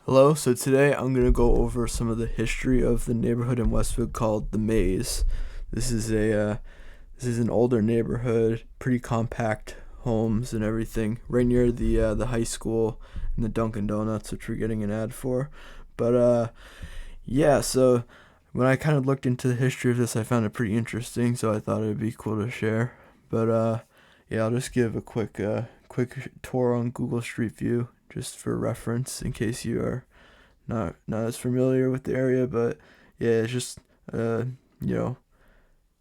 Hello, so today I'm going to go over some of the history of the neighborhood in Westwood called the Maze. This is an older neighborhood, pretty compact homes and everything, right near the high school and the Dunkin' Donuts, which we're getting an ad for. But yeah, so when I kind of looked into the history of this, I found it pretty interesting, so I thought it'd be cool to share. But yeah, I'll just give a quick tour on Google Street View just for reference in case you are not as familiar with the area. But yeah, it's just uh you know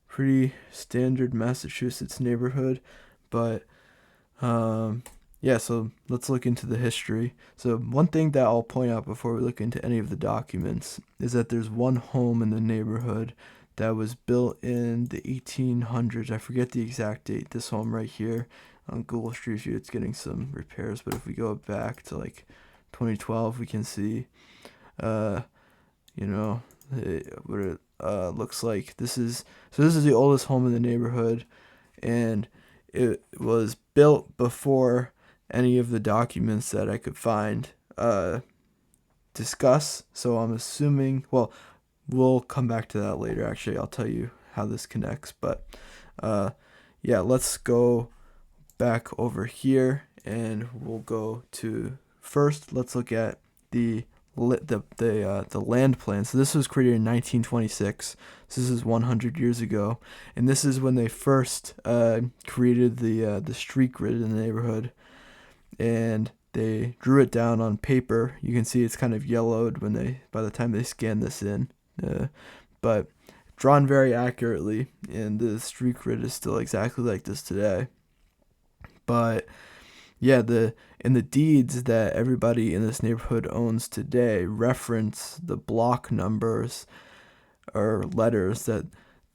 pretty standard Massachusetts neighborhood. But yeah, so let's look into the history. So one thing that I'll point out before we look into any of the documents is that there's one home in the neighborhood that was built in the 1800s. I forget the exact date. This home right here on Google Street View, it's getting some repairs, but if we go back to like 2012, we can see uh you know what it looks like. This is the oldest home in the neighborhood, and it was built before any of the documents that I could find discuss. So I'm assuming, well, we'll come back to that later. Actually, I'll tell you how this connects. But uh, yeah, let's go back over here, and we'll go to first. Let's look at the land plan. So this was created in 1926. So this is 100 years ago, and this is when they first created the street grid in the neighborhood, and they drew it down on paper. You can see it's kind of yellowed by the time they scan this in, but drawn very accurately, and the street grid is still exactly like this today. But yeah, the deeds that everybody in this neighborhood owns today reference the block numbers or letters that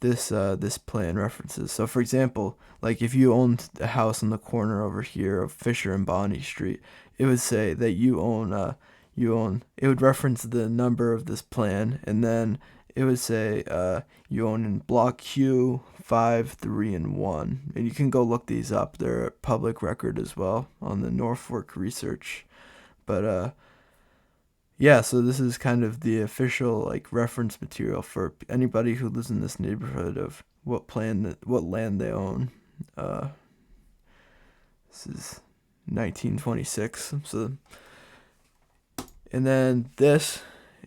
this plan references. So for example, like if you owned a house on the corner over here of Fisher and Bonney Street, it would say that you own it would reference the number of this plan, and then it would say you own in block Q 5, 3, and 1. And you can go look these up. They're a public record as well on the Norfolk Research. But yeah, so this is kind of the official like reference material for anybody who lives in this neighborhood of what land they own. Uh, this is 1926. So, and then this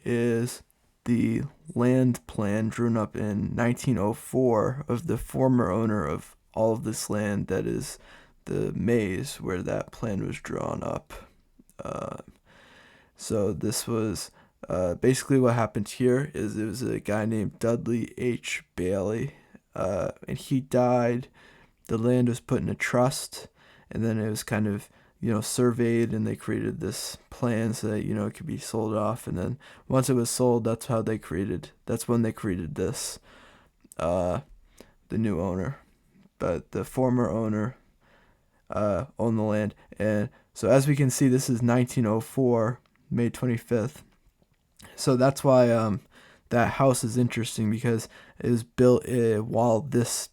is the land plan drawn up in 1904 of the former owner of all of this land, that is the Maze where that plan was drawn up. Uh, so this was basically what happened here is it was a guy named Dudley H. Bailey, and he died. The land was put in a trust, and then it was kind of surveyed, and they created this plan so that it could be sold off. And then once it was sold, that's when they created this, the new owner. But the former owner owned the land. And so as we can see, this is 1904, May 25th. So that's why that house is interesting, because it was built while this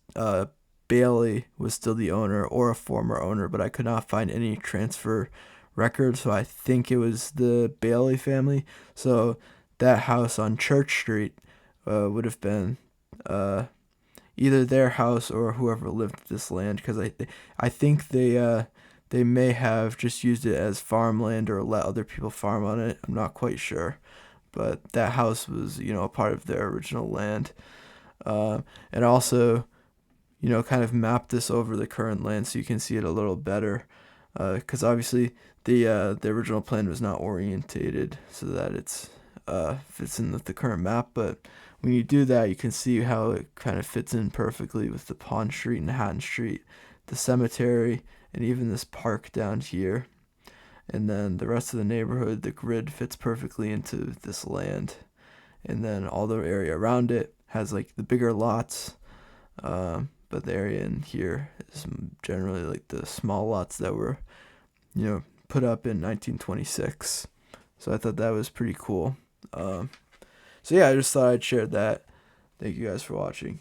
Bailey was still the owner or a former owner, but I could not find any transfer records, so I think it was the Bailey family. So that house on Church Street would have been either their house or whoever lived this land, because I think they may have just used it as farmland or let other people farm on it. I'm not quite sure, but that house was a part of their original land, and also kind of map this over the current land so you can see it a little better, because obviously the original plan was not orientated so that it's fits in with the current map. But when you do that, you can see how it kind of fits in perfectly with the Pond Street and Hatton Street, the cemetery, and even this park down here. And then the rest of the neighborhood, the grid fits perfectly into this land. And then all the area around it has like the bigger lots, but the area in here is generally like the small lots that were, put up in 1926. So I thought that was pretty cool. So yeah, I just thought I'd share that. Thank you guys for watching.